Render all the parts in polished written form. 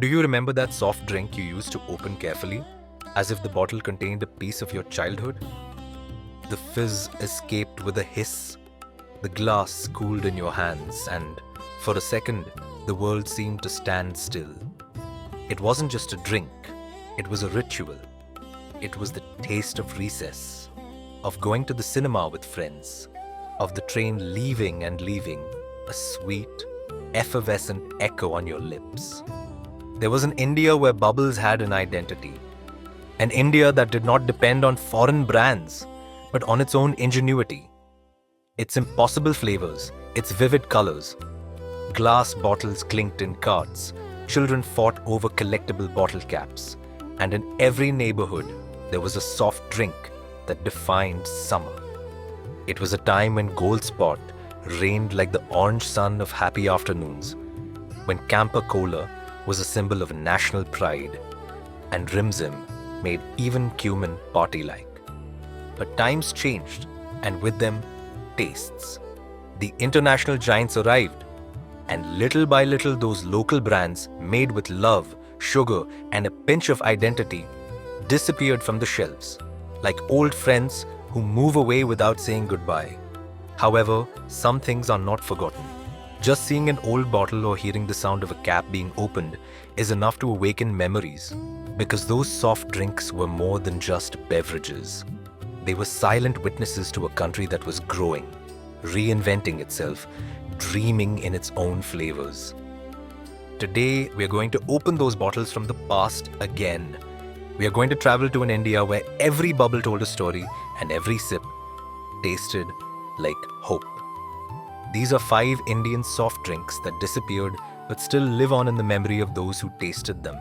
Do you remember that soft drink you used to open carefully, as if the bottle contained a piece of your childhood? The fizz escaped with a hiss, the glass cooled in your hands, and for a second, the world seemed to stand still. It wasn't just a drink, it was a ritual. It was the taste of recess, of going to the cinema with friends, of the train leaving and leaving, a sweet, effervescent echo on your lips. There was an India where bubbles had an identity. An India that did not depend on foreign brands, but on its own ingenuity. Its impossible flavors, its vivid colors. Glass bottles clinked in carts, children fought over collectible bottle caps, and in every neighborhood, there was a soft drink that defined summer. It was a time when Gold Spot reigned like the orange sun of happy afternoons, when Campa Cola was a symbol of national pride, and Rimzim made even cumin party-like. But times changed, and with them, tastes. The international giants arrived, and little by little those local brands made with love, sugar, and a pinch of identity disappeared from the shelves, like old friends who move away without saying goodbye. However, some things are not forgotten. Just seeing an old bottle or hearing the sound of a cap being opened is enough to awaken memories, because those soft drinks were more than just beverages. They were silent witnesses to a country that was growing, reinventing itself, dreaming in its own flavors. Today, we are going to open those bottles from the past again. We are going to travel to an India where every bubble told a story and every sip tasted like hope. These are 5 Indian soft drinks that disappeared but still live on in the memory of those who tasted them.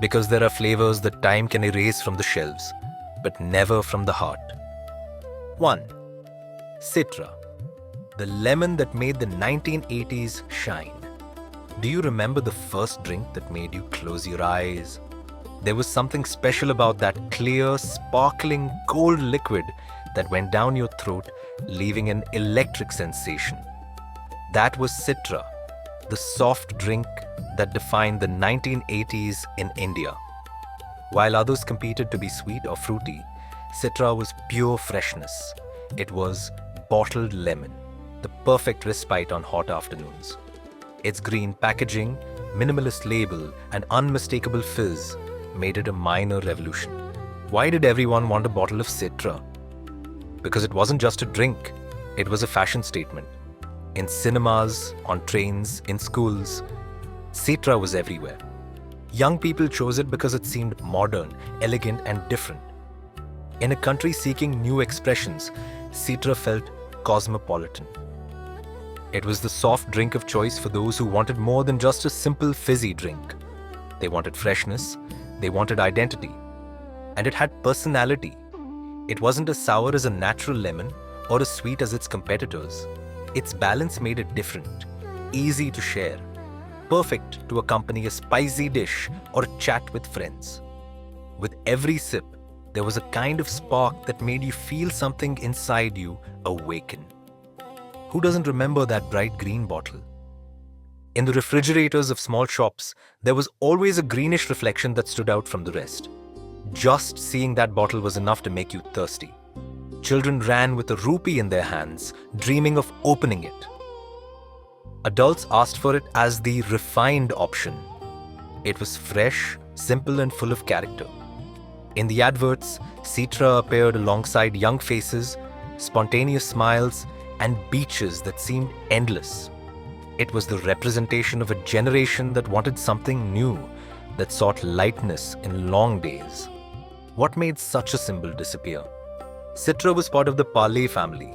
Because there are flavors that time can erase from the shelves, but never from the heart. 1. Citra, the lemon that made the 1980s shine. Do you remember the first drink that made you close your eyes? There was something special about that clear, sparkling, cold liquid that went down your throat, leaving an electric sensation. That was Citra, the soft drink that defined the 1980s in India. While others competed to be sweet or fruity, Citra was pure freshness. It was bottled lemon, the perfect respite on hot afternoons. Its green packaging, minimalist label, and unmistakable fizz made it a minor revolution. Why did everyone want a bottle of Citra? Because it wasn't just a drink, it was a fashion statement. In cinemas, on trains, in schools, Citra was everywhere. Young people chose it because it seemed modern, elegant, and different. In a country seeking new expressions, Citra felt cosmopolitan. It was the soft drink of choice for those who wanted more than just a simple fizzy drink. They wanted freshness, they wanted identity, and it had personality. It wasn't as sour as a natural lemon or as sweet as its competitors. Its balance made it different, easy to share, perfect to accompany a spicy dish or a chat with friends. With every sip, there was a kind of spark that made you feel something inside you awaken. Who doesn't remember that bright green bottle? In the refrigerators of small shops, there was always a greenish reflection that stood out from the rest. Just seeing that bottle was enough to make you thirsty. Children ran with a rupee in their hands, dreaming of opening it. Adults asked for it as the refined option. It was fresh, simple, and full of character. In the adverts, Citra appeared alongside young faces, spontaneous smiles, and beaches that seemed endless. It was the representation of a generation that wanted something new, that sought lightness in long days. What made such a symbol disappear? Citra was part of the Parle family,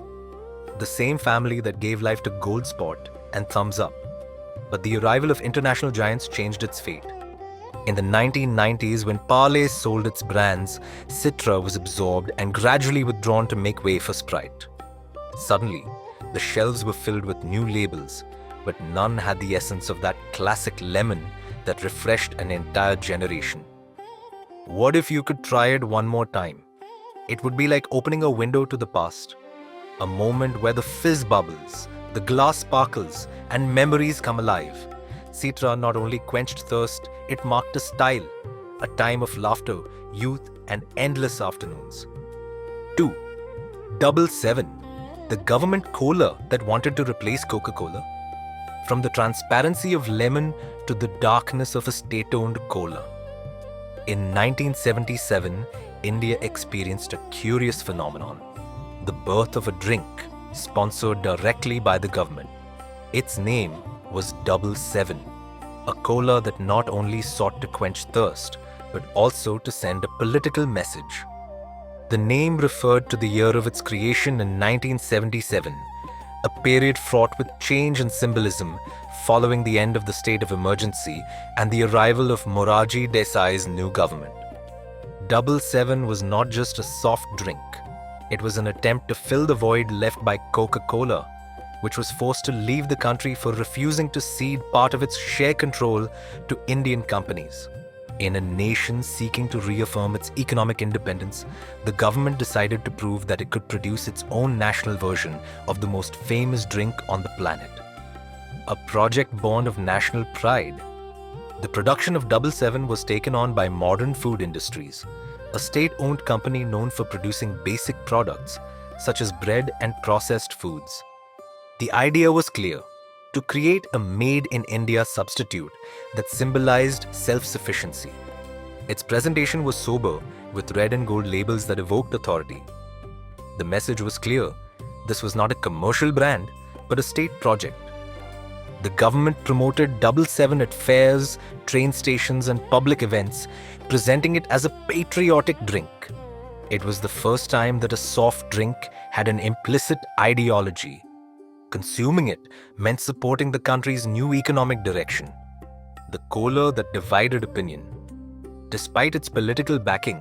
the same family that gave life to Gold Spot and Thumbs Up. But the arrival of international giants changed its fate. In the 1990s, when Parle sold its brands, Citra was absorbed and gradually withdrawn to make way for Sprite. Suddenly, the shelves were filled with new labels, but none had the essence of that classic lemon that refreshed an entire generation. What if you could try it one more time? It would be like opening a window to the past, a moment where the fizz bubbles, the glass sparkles, and memories come alive. Citra not only quenched thirst, it marked a style, a time of laughter, youth, and endless afternoons. 2. 777, the government cola that wanted to replace Coca-Cola. From the transparency of lemon to the darkness of a state-owned cola. In 1977, India experienced a curious phenomenon, the birth of a drink sponsored directly by the government. Its name was 777, a cola that not only sought to quench thirst, but also to send a political message. The name referred to the year of its creation in 1977, a period fraught with change and symbolism following the end of the state of emergency and the arrival of Morarji Desai's new government. 777 was not just a soft drink. It was an attempt to fill the void left by Coca-Cola, which was forced to leave the country for refusing to cede part of its share control to Indian companies. In a nation seeking to reaffirm its economic independence, the government decided to prove that it could produce its own national version of the most famous drink on the planet. A project born of national pride. The production of 777 was taken on by Modern Food Industries, a state-owned company known for producing basic products such as bread and processed foods. The idea was clear: to create a made-in-India substitute that symbolized self-sufficiency. Its presentation was sober, with red and gold labels that evoked authority. The message was clear: this was not a commercial brand, but a state project. The government promoted 777 at fairs, train stations, and public events, presenting it as a patriotic drink. It was the first time that a soft drink had an implicit ideology. Consuming it meant supporting the country's new economic direction, the cola that divided opinion. Despite its political backing,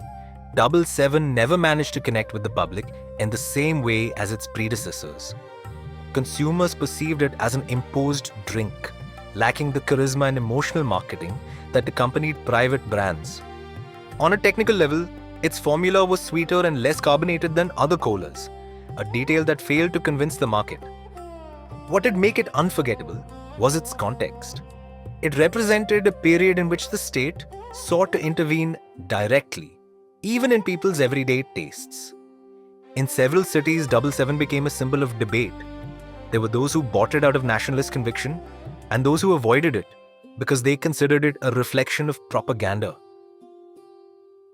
777 never managed to connect with the public in the same way as its predecessors. Consumers perceived it as an imposed drink, lacking the charisma and emotional marketing that accompanied private brands. On a technical level, its formula was sweeter and less carbonated than other colas, a detail that failed to convince the market. What did make it unforgettable was its context. It represented a period in which the state sought to intervene directly, even in people's everyday tastes. In several cities, 777 became a symbol of debate. There were those who bought it out of nationalist conviction and those who avoided it because they considered it a reflection of propaganda.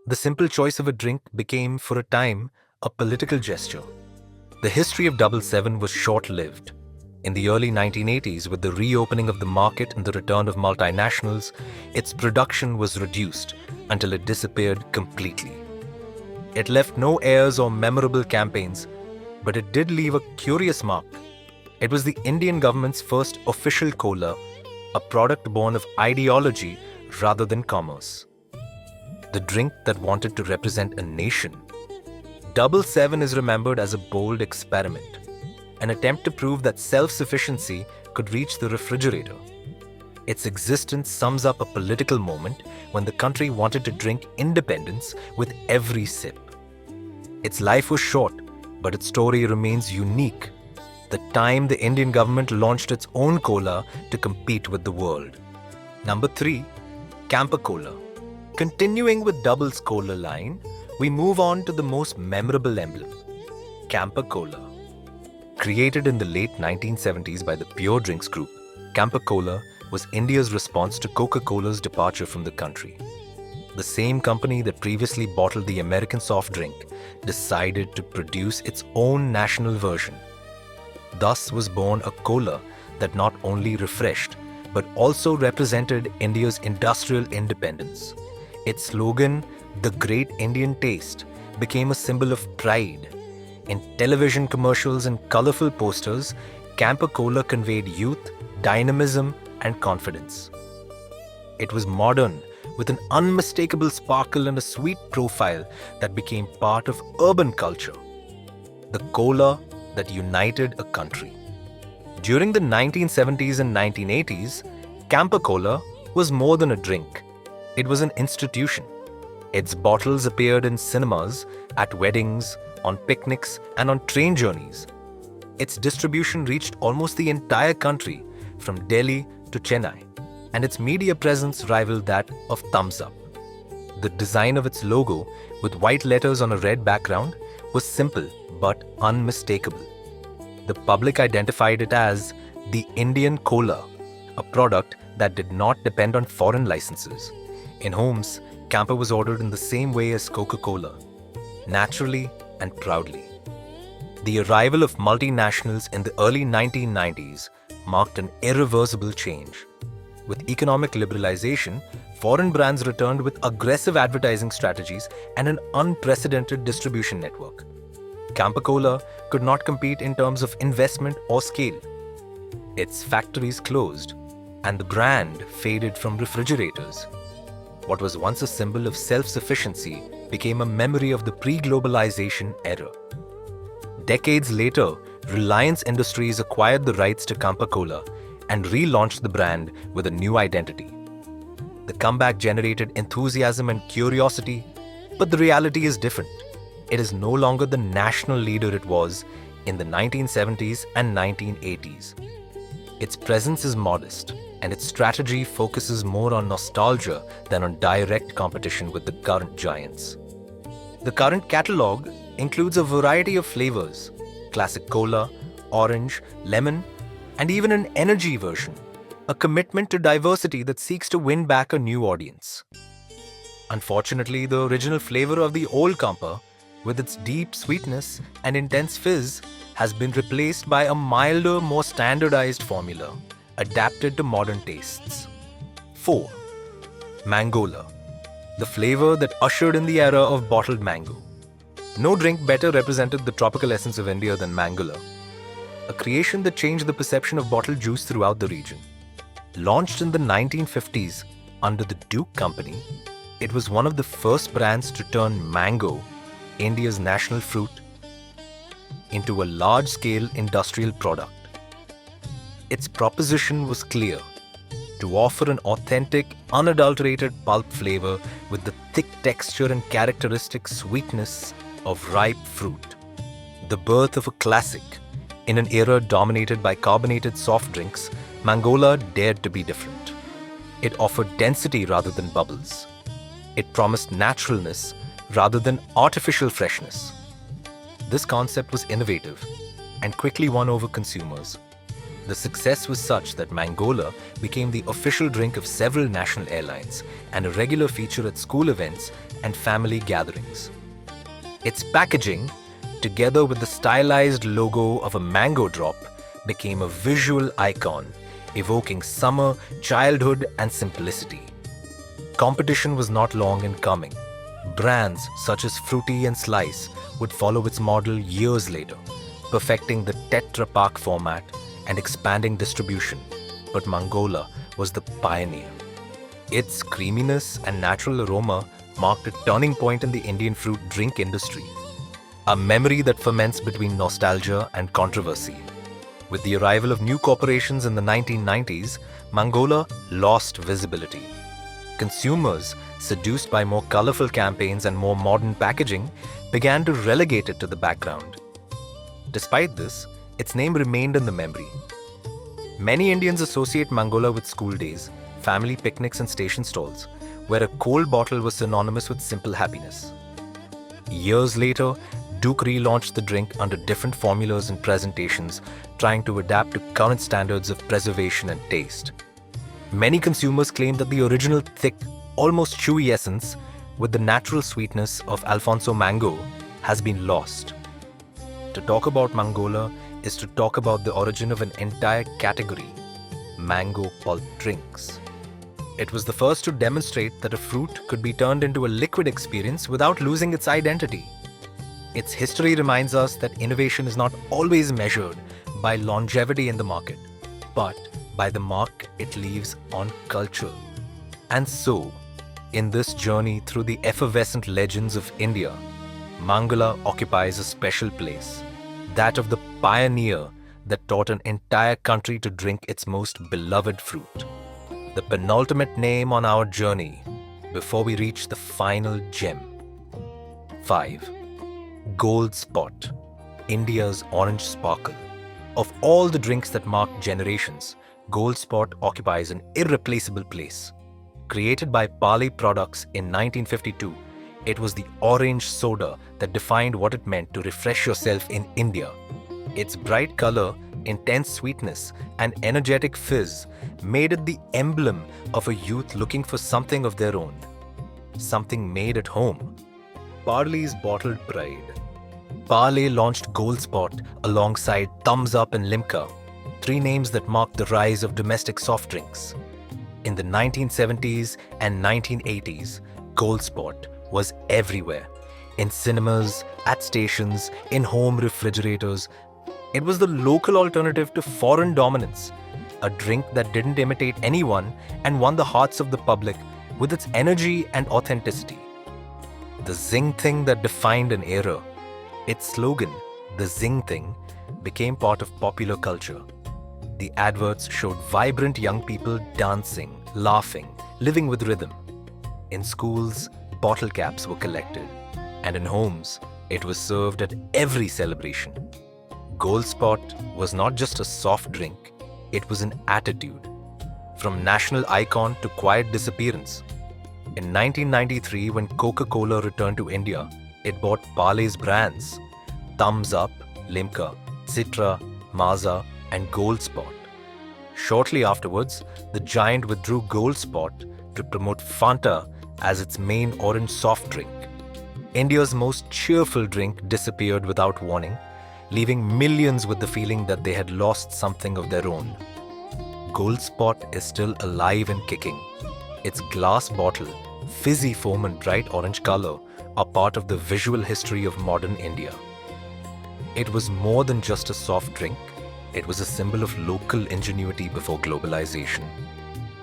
The simple choice of a drink became, for a time, a political gesture. The history of 777 was short-lived. In the early 1980s, with the reopening of the market and the return of multinationals, its production was reduced until it disappeared completely. It left no heirs or memorable campaigns, but it did leave a curious mark. It was the Indian government's first official cola, a product born of ideology rather than commerce. The drink that wanted to represent a nation. 777 is remembered as a bold experiment, an attempt to prove that self-sufficiency could reach the refrigerator. Its existence sums up a political moment when the country wanted to drink independence with every sip. Its life was short, but its story remains unique. The time the Indian government launched its own cola to compete with the world. Number 3. Campa Cola. Continuing with Double's cola line, we move on to the most memorable emblem, Campa Cola. Created in the late 1970s by the Pure Drinks Group, Campa Cola was India's response to Coca-Cola's departure from the country. The same company that previously bottled the American soft drink decided to produce its own national version. Thus was born a cola that not only refreshed, but also represented India's industrial independence. Its slogan, "The Great Indian Taste," became a symbol of pride. In television commercials and colorful posters, Campa Cola conveyed youth, dynamism, and confidence. It was modern, with an unmistakable sparkle and a sweet profile that became part of urban culture. The cola that united a country. During the 1970s and 1980s, Campa Cola was more than a drink. It was an institution. Its bottles appeared in cinemas, at weddings, on picnics, and on train journeys. Its distribution reached almost the entire country, from Delhi to Chennai. and its media presence rivaled that of Thumbs Up. The design of its logo, with white letters on a red background, was simple but unmistakable. The public identified it as the Indian Cola, a product that did not depend on foreign licenses. In homes, Campa was ordered in the same way as Coca-Cola, naturally and proudly. The arrival of multinationals in the early 1990s marked an irreversible change. With economic liberalization, foreign brands returned with aggressive advertising strategies and an unprecedented distribution network. Campa Cola could not compete in terms of investment or scale. Its factories closed, and the brand faded from refrigerators. What was once a symbol of self-sufficiency became a memory of the pre-globalization era. Decades later, Reliance Industries acquired the rights to Campa Cola and relaunched the brand with a new identity. The comeback generated enthusiasm and curiosity, but the reality is different. It is no longer the national leader it was in the 1970s and 1980s. Its presence is modest, and its strategy focuses more on nostalgia than on direct competition with the current giants. The current catalog includes a variety of flavors: classic cola, orange, lemon, and even an energy version, a commitment to diversity that seeks to win back a new audience. Unfortunately, the original flavor of the old Campa, with its deep sweetness and intense fizz, has been replaced by a milder, more standardized formula, adapted to modern tastes. 4. Mangola, the flavor that ushered in the era of bottled mango. No drink better represented the tropical essence of India than Mangola, a creation that changed the perception of bottled juice throughout the region. Launched in the 1950s under the Duke Company, it was one of the first brands to turn mango, India's national fruit, into a large-scale industrial product. Its proposition was clear: to offer an authentic, unadulterated pulp flavor with the thick texture and characteristic sweetness of ripe fruit. The birth of a classic. In an era dominated by carbonated soft drinks, Mangola dared to be different. It offered density rather than bubbles. It promised naturalness rather than artificial freshness. This concept was innovative and quickly won over consumers. The success was such that Mangola became the official drink of several national airlines and a regular feature at school events and family gatherings. Its packaging, together with the stylized logo of a mango drop, became a visual icon, evoking summer, childhood, and simplicity. Competition was not long in coming. Brands such as Fruity and Slice would follow its model years later, perfecting the Tetra Pak format and expanding distribution, but Mangola was the pioneer. Its creaminess and natural aroma marked a turning point in the Indian fruit drink industry, a memory that ferments between nostalgia and controversy. With the arrival of new corporations in the 1990s, Mangola lost visibility. Consumers, seduced by more colorful campaigns and more modern packaging, began to relegate it to the background. Despite this, its name remained in the memory. Many Indians associate Mangola with school days, family picnics and station stalls, where a cold bottle was synonymous with simple happiness. Years later, Duke relaunched the drink under different formulas and presentations, trying to adapt to current standards of preservation and taste. Many consumers claim that the original thick, almost chewy essence, with the natural sweetness of Alfonso mango, has been lost. To talk about Mangola is to talk about the origin of an entire category, mango pulp drinks. It was the first to demonstrate that a fruit could be turned into a liquid experience without losing its identity. Its history reminds us that innovation is not always measured by longevity in the market, but by the mark it leaves on culture. And so, in this journey through the effervescent legends of India, Mangola occupies a special place, that of the pioneer that taught an entire country to drink its most beloved fruit. The penultimate name on our journey before we reach the final gem. 5. Gold Spot, India's orange sparkle. Of all the drinks that marked generations, Gold Spot occupies an irreplaceable place. Created by Parle Products in 1952, it was the orange soda that defined what it meant to refresh yourself in India. Its bright color, intense sweetness, and energetic fizz made it the emblem of a youth looking for something of their own. Something made at home. Parle's bottled pride. Parle launched Gold Spot alongside Thumbs Up and Limca, three names that marked the rise of domestic soft drinks. In the 1970s and 1980s, Gold Spot was everywhere. In cinemas, at stations, in home refrigerators. It was the local alternative to foreign dominance, a drink that didn't imitate anyone and won the hearts of the public with its energy and authenticity. The zing thing that defined an era. Its slogan, the zing thing, became part of popular culture. The adverts showed vibrant young people dancing, laughing, living with rhythm. In schools, bottle caps were collected, and in homes, it was served at every celebration. Gold Spot was not just a soft drink, it was an attitude. From national icon to quiet disappearance. In 1993, when Coca-Cola returned to India, it bought Parle's brands, Thumbs Up, Limca, Citra, Maaza, and Gold Spot. Shortly afterwards, the giant withdrew Gold Spot to promote Fanta as its main orange soft drink. India's most cheerful drink disappeared without warning, leaving millions with the feeling that they had lost something of their own. Gold Spot is still alive and kicking. Its glass bottle, fizzy foam and bright orange color are part of the visual history of modern India. It was more than just a soft drink. It was a symbol of local ingenuity before globalization.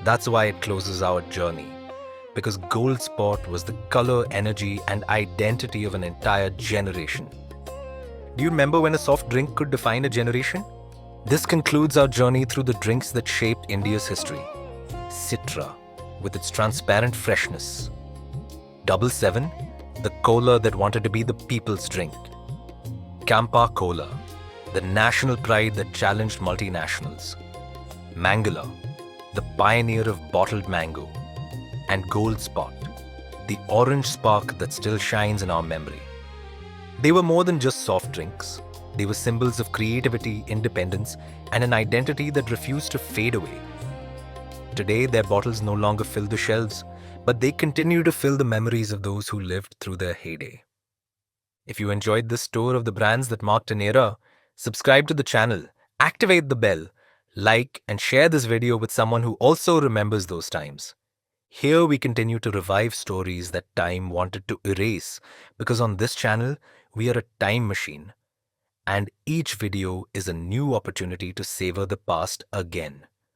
That's why it closes our journey, because Gold Spot was the color, energy, and identity of an entire generation. Do you remember when a soft drink could define a generation? This concludes our journey through the drinks that shaped India's history. Citra, with its transparent freshness. 77, the cola that wanted to be the people's drink. Campa Cola, the national pride that challenged multinationals. Mangala, the pioneer of bottled mango. And Gold Spot, the orange spark that still shines in our memory. They were more than just soft drinks. They were symbols of creativity, independence, and an identity that refused to fade away. Today, their bottles no longer fill the shelves, but they continue to fill the memories of those who lived through their heyday. If you enjoyed this tour of the brands that marked an era, subscribe to the channel, activate the bell, like and share this video with someone who also remembers those times. Here we continue to revive stories that time wanted to erase, because on this channel, we are a time machine. And each video is a new opportunity to savor the past again.